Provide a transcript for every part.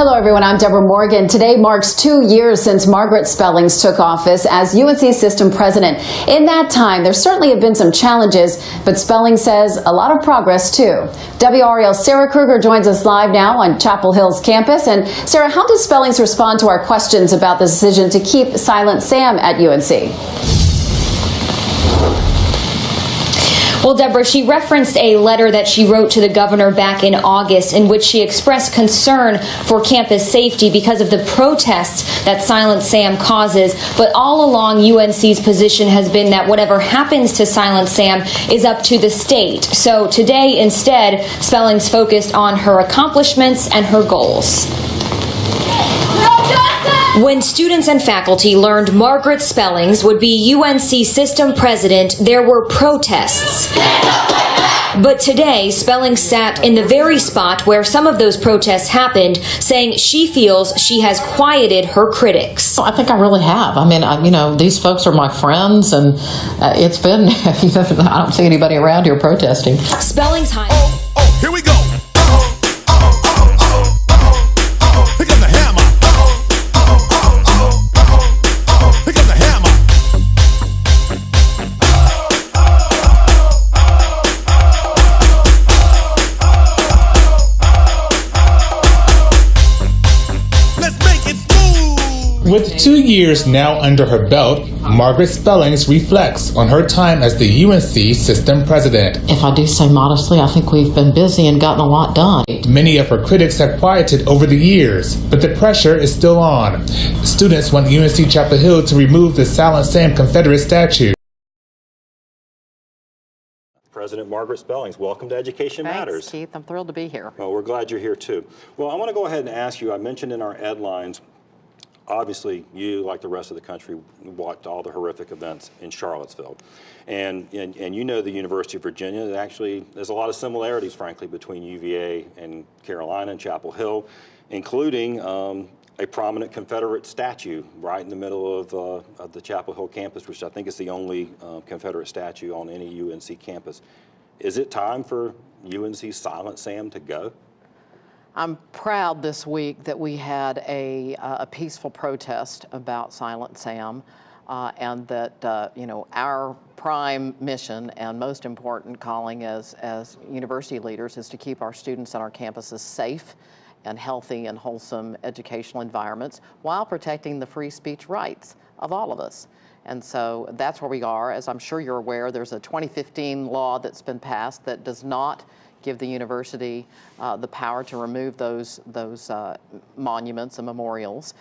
Hello, everyone. I'm Deborah Morgan. Today marks 2 years since Margaret Spellings took office as UNC system president. In that time, there certainly have been some challenges, but Spellings says a lot of progress, too. WRAL's Sarah Kruger joins us live now on Chapel Hill's campus. And Sarah, how does Spellings respond to our questions about the decision to keep Silent Sam at UNC? Well, Deborah, she referenced a letter that she wrote to the governor back in August in which she expressed concern for campus safety because of the protests that Silent Sam causes. But all along, UNC's position has been that whatever happens to Silent Sam is up to the state. So today, instead, Spellings focused on her accomplishments and her goals. When students and faculty learned Margaret Spellings would be UNC system president, there were protests. But today, Spellings sat in the very spot where some of those protests happened, saying she feels she has quieted her critics. I think I really have. I mean, these folks are my friends, and it's been, I don't see anybody around here protesting. Spellings high. Here we go. With 2 years now under her belt, Margaret Spellings reflects on her time as the UNC system president. If I do say modestly, I think we've been busy and gotten a lot done. Many of her critics have quieted over the years, but the pressure is still on. Students want UNC Chapel Hill to remove the Silent Sam Confederate statue. President Margaret Spellings, welcome to Education Matters. Thanks, Keith. I'm thrilled to be here. Well, we're glad you're here too. Well, I want to go ahead and ask you, I mentioned in our headlines, obviously, you, like the rest of the country, watched all the horrific events in Charlottesville. And you know the University of Virginia. Actually, there's a lot of similarities, frankly, between UVA and Carolina and Chapel Hill, including a prominent Confederate statue right in the middle of the Chapel Hill campus, which I think is the only Confederate statue on any UNC campus. Is it time for UNC Silent Sam to go? I'm proud this week that we had a peaceful protest about Silent Sam, and that our prime mission and most important calling as university leaders is to keep our students on our campuses safe and healthy and wholesome educational environments while protecting the free speech rights of all of us. And so that's where we are. As I'm sure you're aware, there's a 2015 law that's been passed that does not give the university the power to remove those monuments and memorials.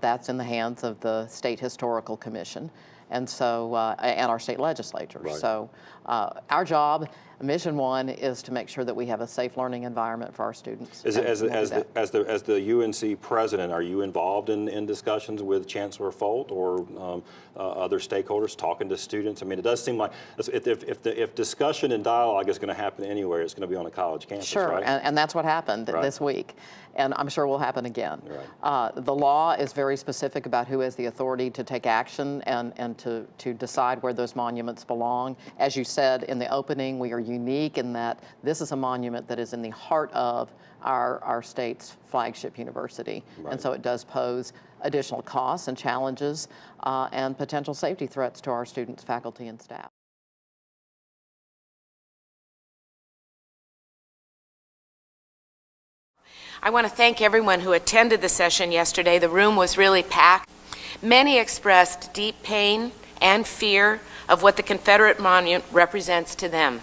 That's in the hands of the State Historical Commission, and so and our state legislature. Right. So our job, mission one, is to make sure that we have a safe learning environment for our students. As the UNC president, are you involved in discussions with Chancellor Folt or other stakeholders, talking to students? I mean, it does seem like if discussion and dialogue is going to happen anywhere, it's going to be on a college campus. Sure, right? and that's what happened this week, and I'm sure will happen again. Right. The law is very specific about who has the authority to take action and to decide where those monuments belong. As you said in the opening, we are unique in that this is a monument that is in the heart of our state's flagship university. Right. And so it does pose additional costs and challenges and potential safety threats to our students, faculty, and staff. I want to thank everyone who attended the session yesterday. The room was really packed. Many expressed deep pain and fear of what the Confederate monument represents to them.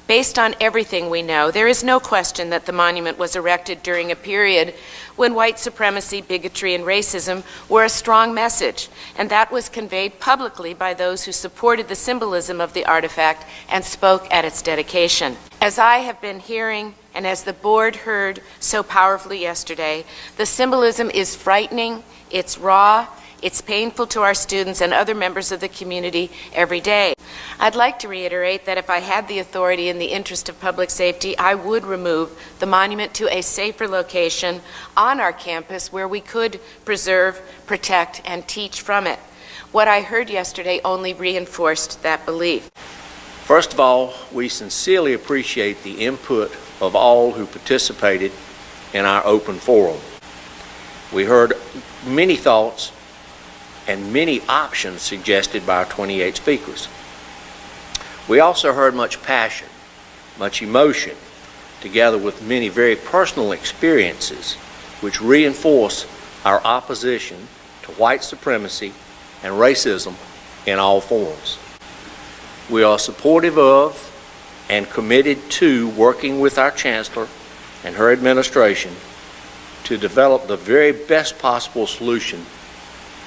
Based on everything we know, there is no question that the monument was erected during a period when white supremacy, bigotry, and racism were a strong message, and that was conveyed publicly by those who supported the symbolism of the artifact and spoke at its dedication. As I have been hearing, and as the board heard so powerfully yesterday, the symbolism is frightening, it's raw, it's painful to our students and other members of the community every day. I'd like to reiterate that if I had the authority in the interest of public safety, I would remove the monument to a safer location on our campus where we could preserve, protect, and teach from it. What I heard yesterday only reinforced that belief. First of all, we sincerely appreciate the input of all who participated in our open forum. We heard many thoughts and many options suggested by our 28 speakers. We also heard much passion, much emotion, together with many very personal experiences which reinforce our opposition to white supremacy and racism in all forms. We are supportive of and committed to working with our Chancellor and her administration to develop the very best possible solution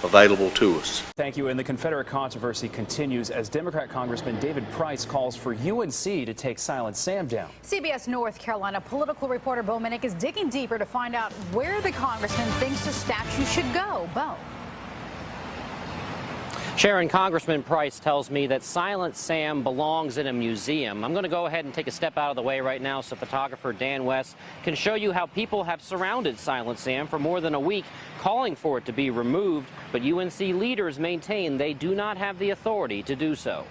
available to us. Thank you. And the Confederate controversy continues as Democrat Congressman David Price calls for UNC to take Silent Sam down. CBS North Carolina political reporter Bo Minnick is digging deeper to find out where the congressman thinks the statue should go. Bo. Sharon, Congressman Price tells me that Silent Sam belongs in a museum. I'm going to go ahead and take a step out of the way right now so photographer Dan West can show you how people have surrounded Silent Sam for more than a week, calling for it to be removed, but UNC leaders maintain they do not have the authority to do so.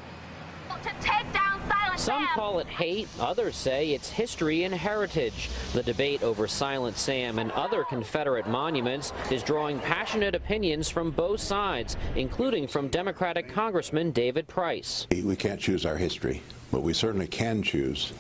To take down Silent Some Sam. call it hate, others say it's history and heritage. The debate over Silent Sam and other Confederate monuments is drawing passionate opinions from both sides, including from Democratic Congressman David Price. We can't choose our history, but we certainly can choose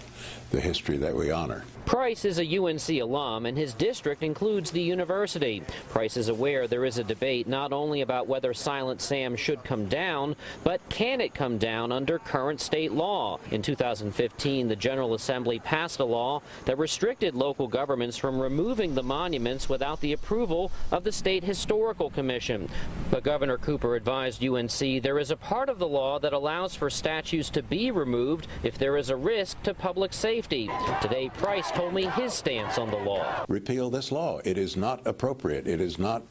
the history that we honor. Price is a UNC alum, and his district includes the university. Price is aware there is a debate not only about whether Silent Sam should come down, but can it come down under current state law. In 2015, the General Assembly passed a law that restricted local governments from removing the monuments without the approval of the State Historical Commission. But Governor Cooper advised UNC there is a part of the law that allows for statues to be removed if there is a risk to public safety. Today, Price told me his stance on the law. Repeal this law. It is not appropriate. It is not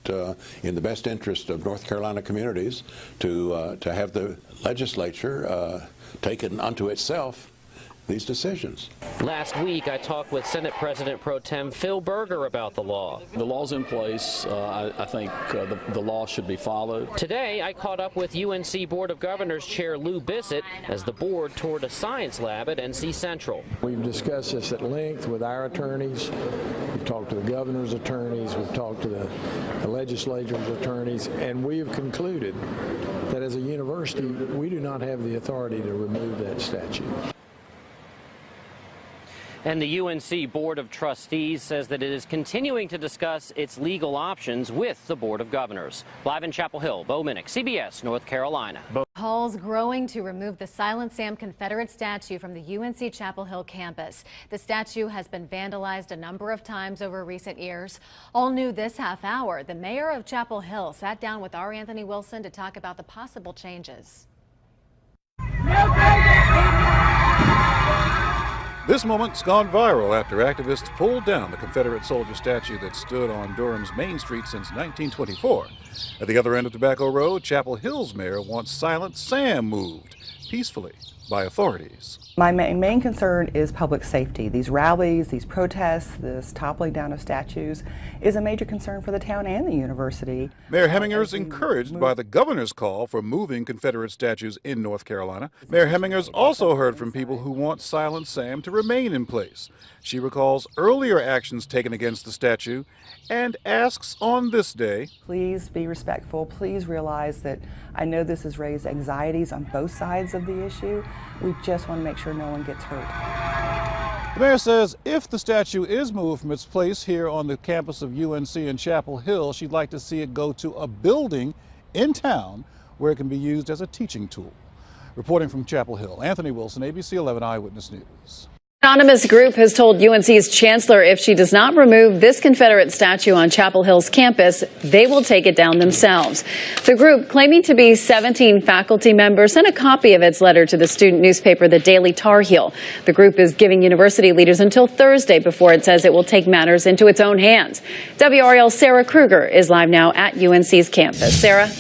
in the best interest of North Carolina communities to have the legislature take it unto itself these decisions. Last week, I talked with Senate President Pro Tem Phil Berger about the law. The law's in place. I think the law should be followed. Today, I caught up with UNC Board of Governors Chair Lou Bissett as the board toured a science lab at NC Central. We've discussed this at length with our attorneys. We've talked to the governor's attorneys. We've talked to the legislature's attorneys. And we have concluded that as a university, we do not have the authority to remove that statue. And the UNC Board of Trustees says that it is continuing to discuss its legal options with the Board of Governors. Live in Chapel Hill, Bo Minnick, CBS, North Carolina. Calls growing to remove the Silent Sam Confederate statue from the UNC Chapel Hill campus. The statue has been vandalized a number of times over recent years. All new this half hour, the mayor of Chapel Hill sat down with our Anthony Wilson to talk about the possible changes. This moment's gone viral after activists pulled down the Confederate soldier statue that stood on Durham's Main Street since 1924. At the other end of Tobacco Road, Chapel Hill's mayor wants Silent Sam moved peacefully by authorities. My main concern is public safety. These rallies, these protests, this toppling down of statues is a major concern for the town and the university. Mayor Heminger is encouraged by the governor's call for moving Confederate statues in North Carolina. Mayor Heminger also heard from people who want Silent Sam to remain in place. She recalls earlier actions taken against the statue and asks on this day, please be respectful. Please realize that I know this has raised anxieties on both sides of the issue. We just want to make sure no one gets hurt. The mayor says if the statue is moved from its place here on the campus of UNC in Chapel Hill, she'd like to see it go to a building in town where it can be used as a teaching tool. Reporting from Chapel Hill, Anthony Wilson, ABC 11 Eyewitness News. Anonymous group has told UNC's chancellor if she does not remove this Confederate statue on Chapel Hill's campus, they will take it down themselves. The group, claiming to be 17 faculty members, sent a copy of its letter to the student newspaper, the Daily Tar Heel. The group is giving university leaders until Thursday before it says it will take matters into its own hands. WRL's Sarah Kruger is live now at UNC's campus. Sarah?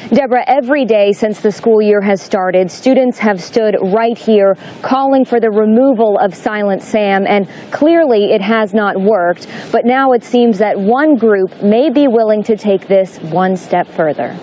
Deborah, every day since the school year has started, students have stood right here calling for the removal of Silent Sam, and clearly it has not worked. But now it seems that one group may be willing to take this one step further.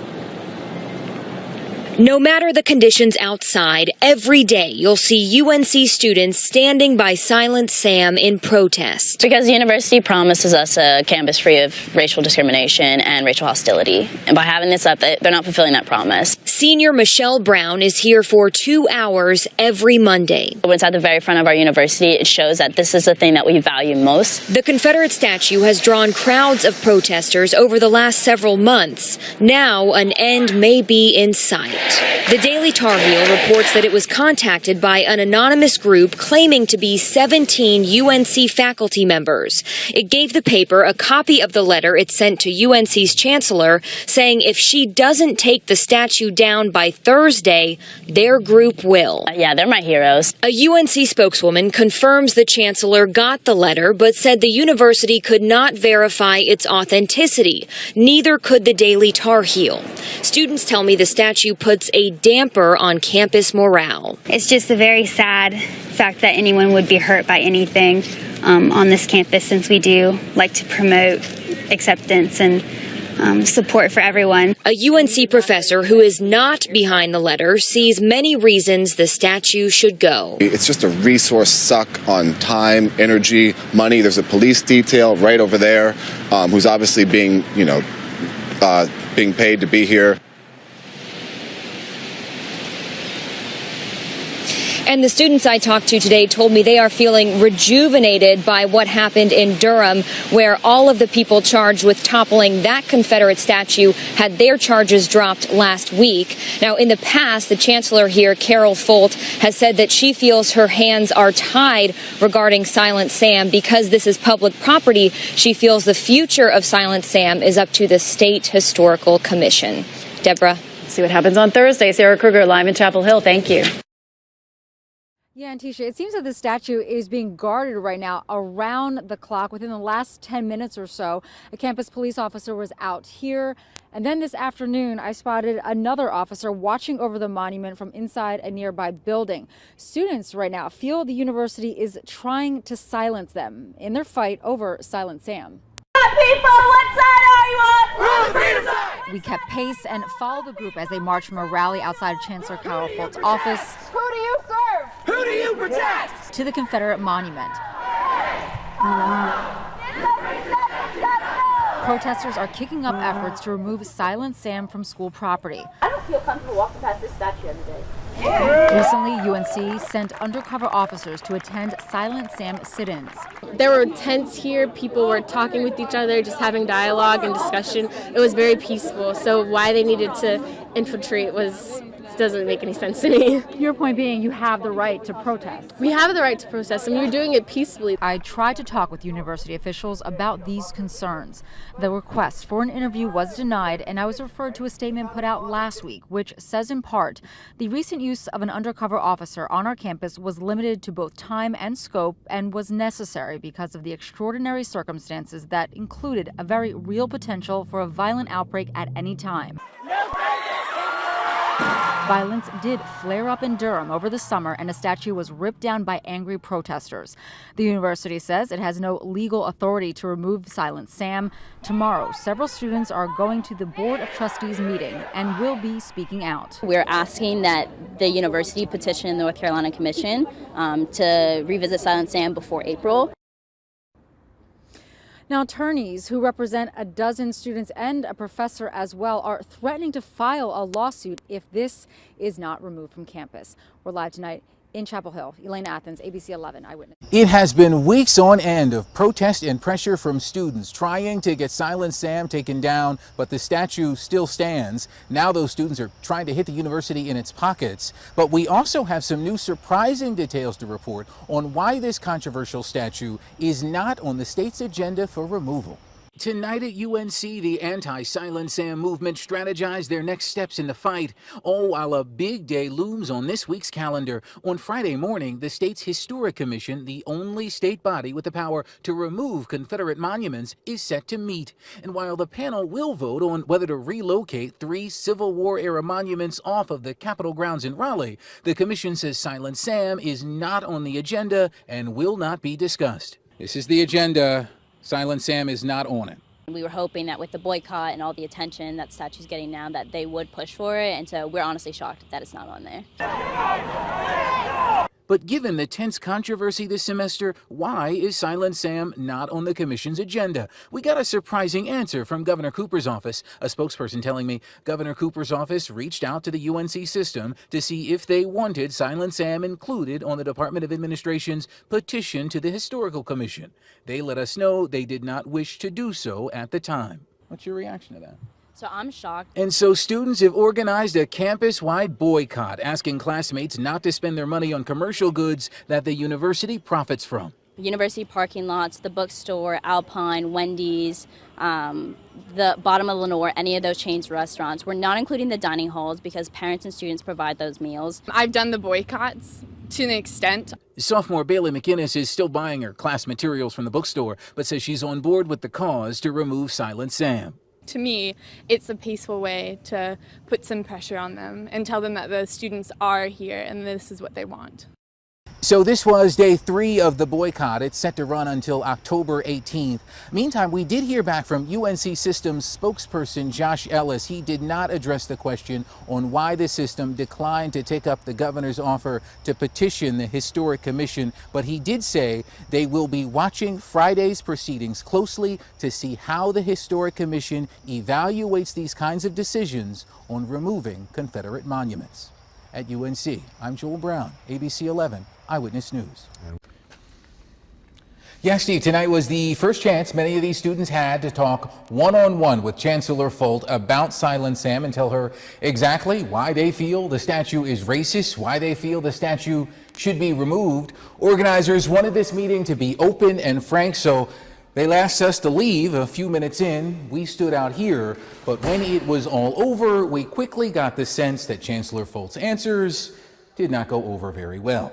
No matter the conditions outside, every day you'll see UNC students standing by Silent Sam in protest. Because the university promises us a campus free of racial discrimination and racial hostility. And by having this up, they're not fulfilling that promise. Senior Michelle Brown is here for 2 hours every Monday. When it's at the very front of our university, it shows that this is the thing that we value most. The Confederate statue has drawn crowds of protesters over the last several months. Now an end may be in sight. The Daily Tar Heel reports that it was contacted by an anonymous group claiming to be 17 UNC faculty members. It gave the paper a copy of the letter it sent to UNC's chancellor saying if she doesn't take the statue down by Thursday, their group will. Yeah, they're my heroes. A UNC spokeswoman confirms the chancellor got the letter but said the university could not verify its authenticity. Neither could the Daily Tar Heel. Students tell me the statue puts a damper on campus morale. It's just a very sad fact that anyone would be hurt by anything on this campus, since we do like to promote acceptance and support for everyone. A UNC professor who is not behind the letter sees many reasons the statue should go. It's just a resource suck on time, energy, money. There's a police detail right over there who's obviously being paid to be here. And the students I talked to today told me they are feeling rejuvenated by what happened in Durham, where all of the people charged with toppling that Confederate statue had their charges dropped last week. Now, in the past, the chancellor here, Carol Folt, has said that she feels her hands are tied regarding Silent Sam because this is public property. She feels the future of Silent Sam is up to the State Historical Commission. Deborah. See what happens on Thursday. Sarah Kruger, live in Chapel Hill. Thank you. Yeah, and Tisha, it seems that the statue is being guarded right now around the clock. Within the last 10 minutes or so, a campus police officer was out here. And then this afternoon, I spotted another officer watching over the monument from inside a nearby building. Students right now feel the university is trying to silence them in their fight over Silent Sam. People, what side are you on? We're on the freedom side! We kept pace and followed the group as they marched from a rally outside Chancellor Carol Folt's office. Who do you serve? Who do you protect? To the Confederate monument. Protesters are kicking up efforts to remove Silent Sam from school property. I don't feel comfortable walking past this statue every day. Recently, UNC sent undercover officers to attend Silent Sam sit-ins. There were tents here. People were talking with each other, just having dialogue and discussion. It was very peaceful. So why they needed to infiltrate doesn't make any sense to me. Your point being, you have the right to protest. We have the right to protest, and we're doing it peacefully. I tried to talk with university officials about these concerns. The request for an interview was denied, and I was referred to a statement put out last week, which says in part, the recent use of an undercover officer on our campus was limited to both time and scope and was necessary because of the extraordinary circumstances that included a very real potential for a violent outbreak at any time. Violence did flare up in Durham over the summer, and a statue was ripped down by angry protesters. The university says it has no legal authority to remove Silent Sam. Tomorrow, several students are going to the Board of Trustees meeting and will be speaking out. We're asking that the university petition the North Carolina Commission to revisit Silent Sam before April. Now, attorneys who represent a dozen students and a professor as well are threatening to file a lawsuit if this is not removed from campus. We're live tonight in Chapel Hill. Elaine Athens, ABC 11 Eyewitness. It has been weeks on end of protest and pressure from students trying to get Silent Sam taken down, but the statue still stands. Now those students are trying to hit the university in its pockets. But we also have some new surprising details to report on why this controversial statue is not on the state's agenda for removal. Tonight at UNC, the anti-Silent Sam movement strategized their next steps in the fight, all while a big day looms on this week's calendar. On Friday morning, the state's Historic Commission, the only state body with the power to remove Confederate monuments, is set to meet. And while the panel will vote on whether to relocate 3 Civil War-era monuments off of the Capitol grounds in Raleigh, the commission says Silent Sam is not on the agenda and will not be discussed. This is the agenda. Silent Sam is not on it. We were hoping that with the boycott and all the attention that statue's getting now that they would push for it, and so we're honestly shocked that it's not on there. But given the tense controversy this semester, why is Silent Sam not on the commission's agenda? We got a surprising answer from Governor Cooper's office, a spokesperson telling me Governor Cooper's office reached out to the UNC system to see if they wanted Silent Sam included on the Department of Administration's petition to the Historical Commission. They let us know they did not wish to do so at the time. What's your reaction to that? So I'm shocked. And so students have organized a campus-wide boycott, asking classmates not to spend their money on commercial goods that the university profits from. University parking lots, the bookstore, Alpine, Wendy's, the bottom of Lenore, any of those chains restaurants. We're not including the dining halls because parents and students provide those meals. I've done the boycotts to an extent. Sophomore Bailey McInnes is still buying her class materials from the bookstore, but says she's on board with the cause to remove Silent Sam. To me, it's a peaceful way to put some pressure on them and tell them that the students are here and this is what they want. So this was day 3 of the boycott. It's set to run until October 18th. Meantime, we did hear back from UNC Systems spokesperson Josh Ellis. He did not address the question on why the system declined to take up the governor's offer to petition the Historic Commission, but he did say they will be watching Friday's proceedings closely to see how the Historic Commission evaluates these kinds of decisions on removing Confederate monuments. At UNC, I'm Joel Brown, ABC 11 Eyewitness News. Yeah, Steve, tonight was the first chance many of these students had to talk one-on-one with Chancellor Folt about Silent Sam and tell her exactly why they feel the statue is racist, why they feel the statue should be removed. Organizers wanted this meeting to be open and frank, so they asked us to leave a few minutes in. We stood out here, but when it was all over, we quickly got the sense that Chancellor Folt's answers did not go over very well.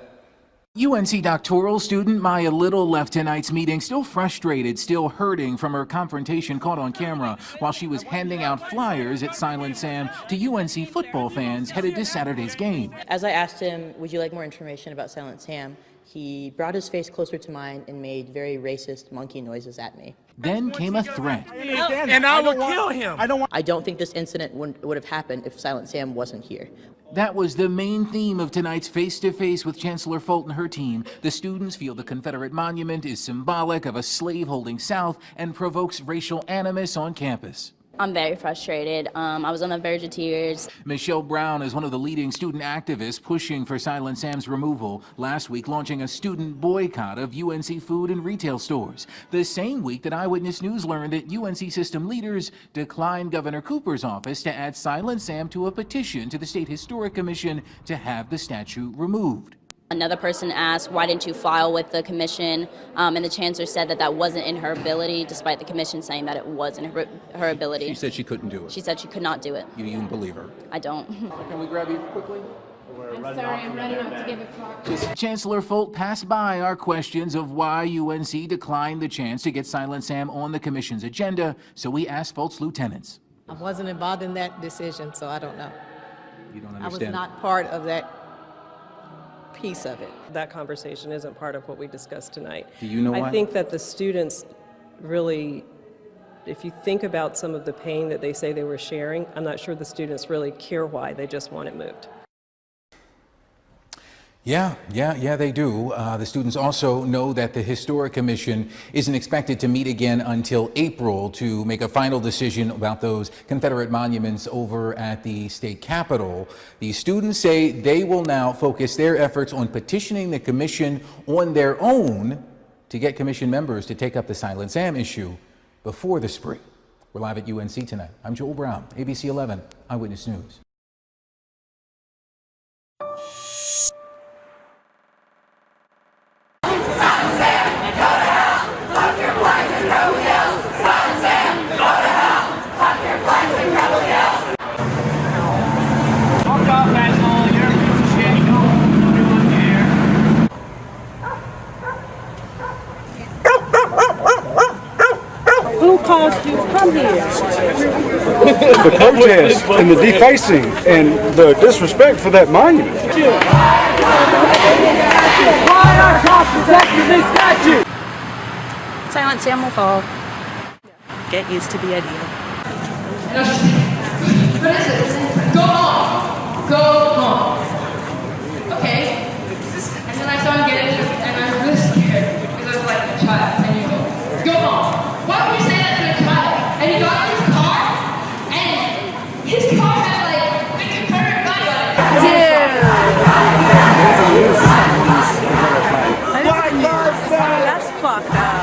UNC doctoral student Maya Little left tonight's meeting still frustrated, still hurting from her confrontation caught on camera while she was handing out flyers at Silent Sam to UNC football fans headed to Saturday's game. As I asked him, would you like more information about Silent Sam, he brought his face closer to mine and made very racist monkey noises at me. Then came a threat. And I will kill him. I don't think this incident would have happened if Silent Sam wasn't here. That was the main theme of tonight's face-to-face with Chancellor Folt and her team. The students feel the Confederate monument is symbolic of a slave-holding South and provokes racial animus on campus. I'm very frustrated. I was on the verge of tears. Michelle Brown is one of the leading student activists pushing for Silent Sam's removal, last week launching a student boycott of UNC food and retail stores. The same week that Eyewitness News learned that UNC system leaders declined Governor Cooper's office to add Silent Sam to a petition to the State Historic Commission to have the statue removed. Another person asked, why didn't you file with the commission? And the chancellor said that that wasn't in her ability, despite the commission saying that it was in her ability. She said she couldn't do it. She said she could not do it. You even believe her? I don't. Can we grab you quickly? I'm sorry, I'm running off to give a clock. Chancellor Folt passed by our questions of why UNC declined the chance to get Silent Sam on the commission's agenda, so we asked Folt's lieutenants. I wasn't involved in that decision, so I don't know. You don't I understand? was not part of that piece of it. That conversation isn't part of what we discussed tonight. Do you know why? I think that the students really, if you think about some of the pain that they say they were sharing, I'm not sure the students really care why, they just want it moved. Yeah, they do. The students also know that the Historic Commission isn't expected to meet again until April to make a final decision about those Confederate monuments over at the state capitol. The students say they will now focus their efforts on petitioning the commission on their own to get commission members to take up the Silent Sam issue before the spring. We're live at UNC tonight. I'm Joel Brown, ABC 11 Eyewitness News. Who caused you to come here? The protest and the defacing and the disrespect for that monument. Why are cops protecting this statue? Silent Sam will fall. get used to the idea. What is it? Go home. Go home. Okay. And then I saw him get into it, and I was really scared because I was like a child. And you go home. Why would you say that to a child? And he got in his car, and his car had like the Confederate flag on it. That's fucked up.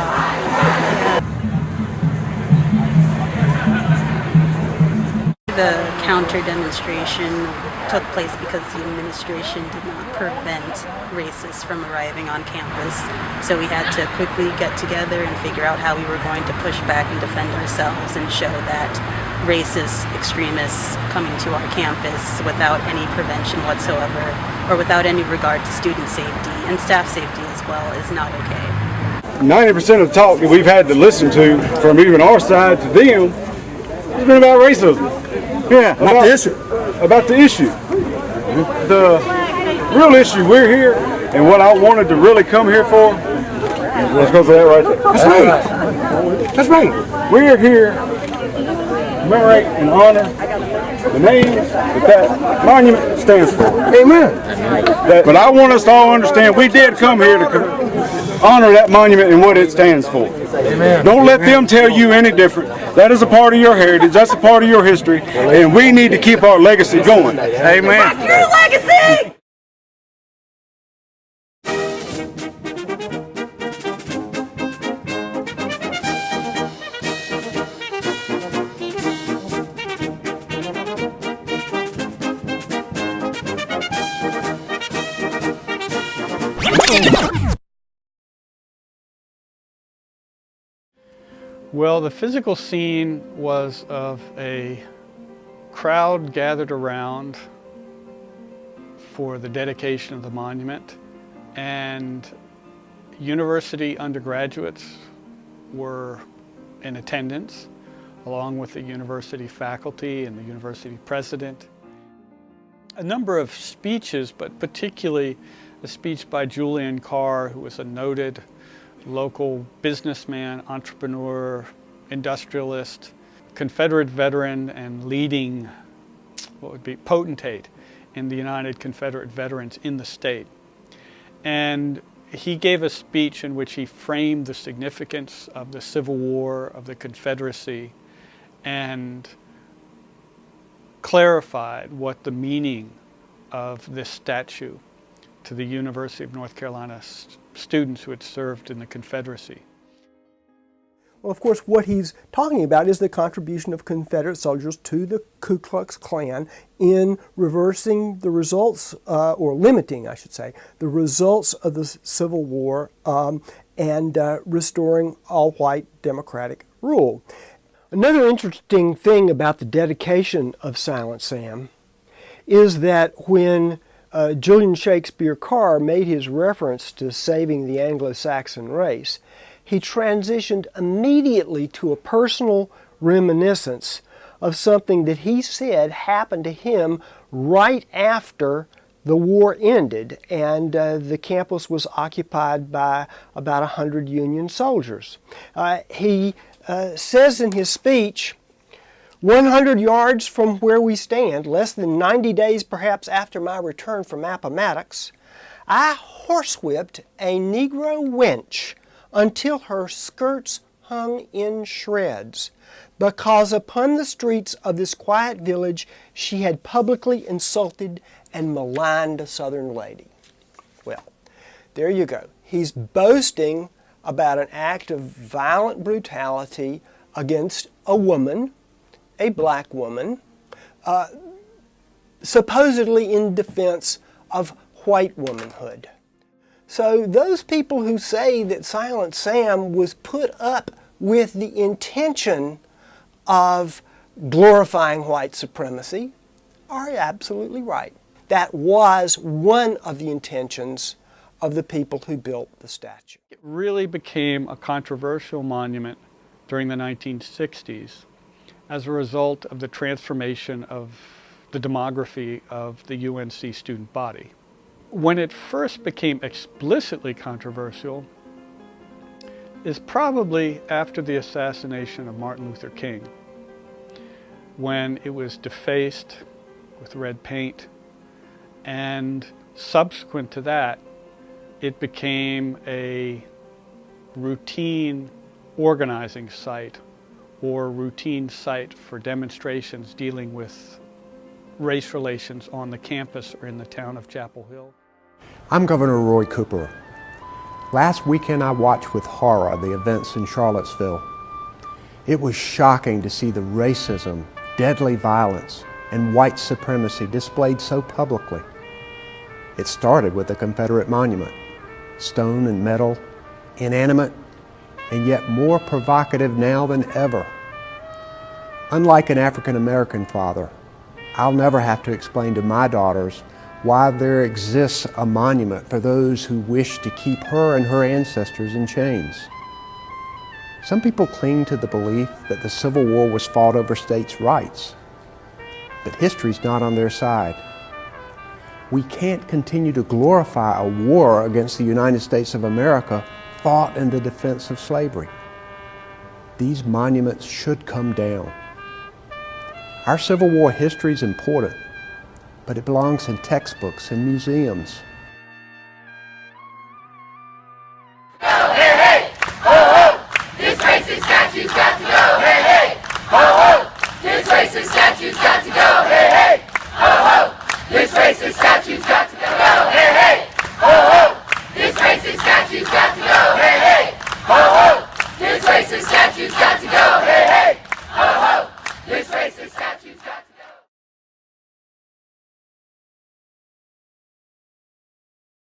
The counter demonstration took place because the administration did not prevent racists from arriving on campus. So we had to quickly get together and figure out how we were going to push back and defend ourselves and show that racist extremists coming to our campus without any prevention whatsoever or without any regard to student safety and staff safety as well is not okay. 90% of the talk that we've had to listen to from even our side to them has been about racism. Yeah, about the issue. About the issue. The real issue we're here, and what I wanted to really come here for, is because of that right there. That's right. That's right. We're here to commemorate and honor the names that monument stands for. Amen. But I want us to all understand we did come here to honor that monument and what it stands for. Amen. Don't let them tell you any different. That is a part of your heritage. That's a part of your history. And we need to keep our legacy going. Amen. Fuck your legacy! Well, the physical scene was of a crowd gathered around for the dedication of the monument, and university undergraduates were in attendance, along with the university faculty and the university president. A number of speeches, but particularly a speech by Julian Carr, who was a noted local businessman, entrepreneur, industrialist, Confederate veteran, and leading, what would be, potentate in the United Confederate Veterans in the state. And he gave a speech in which he framed the significance of the Civil War, of the Confederacy, and clarified what the meaning of this statue to the University of North Carolina students who had served in the Confederacy. Well, of course, what he's talking about is the contribution of Confederate soldiers to the Ku Klux Klan in reversing the results, or limiting, I should say, the results of the Civil War and restoring all-white democratic rule. Another interesting thing about the dedication of Silent Sam is that when Julian Shakespeare Carr made his reference to saving the Anglo-Saxon race, he transitioned immediately to a personal reminiscence of something that he said happened to him right after the war ended and the campus was occupied by about 100 Union soldiers. He says in his speech, 100 yards from where we stand, less than 90 days perhaps after my return from Appomattox, I horsewhipped a Negro wench until her skirts hung in shreds, because upon the streets of this quiet village she had publicly insulted and maligned a Southern lady. Well, there you go. He's boasting about an act of violent brutality against a woman, a black woman, supposedly in defense of white womanhood. So those people who say that Silent Sam was put up with the intention of glorifying white supremacy are absolutely right. That was one of the intentions of the people who built the statue. It really became a controversial monument during the 1960s as a result of the transformation of the demography of the UNC student body. When it first became explicitly controversial, is probably after the assassination of Martin Luther King, when it was defaced with red paint, and subsequent to that, it became a routine organizing site or routine site for demonstrations dealing with race relations on the campus or in the town of Chapel Hill. I'm Governor Roy Cooper. Last weekend I watched with horror the events in Charlottesville. It was shocking to see the racism, deadly violence, and white supremacy displayed so publicly. It started with a Confederate monument, stone and metal, inanimate, and yet more provocative now than ever. Unlike an African American father, I'll never have to explain to my daughters why there exists a monument for those who wish to keep her and her ancestors in chains. Some people cling to the belief that the Civil War was fought over states' rights, but history's not on their side. We can't continue to glorify a war against the United States of America fought in the defense of slavery. These monuments should come down. Our Civil War history is important, but it belongs in textbooks and museums. Hey, hey, ho, ho, this racist statue's got to go. Hey, hey, ho, ho, this racist statue's got to go. Hey, hey, ho, ho, this racist statue's got to go.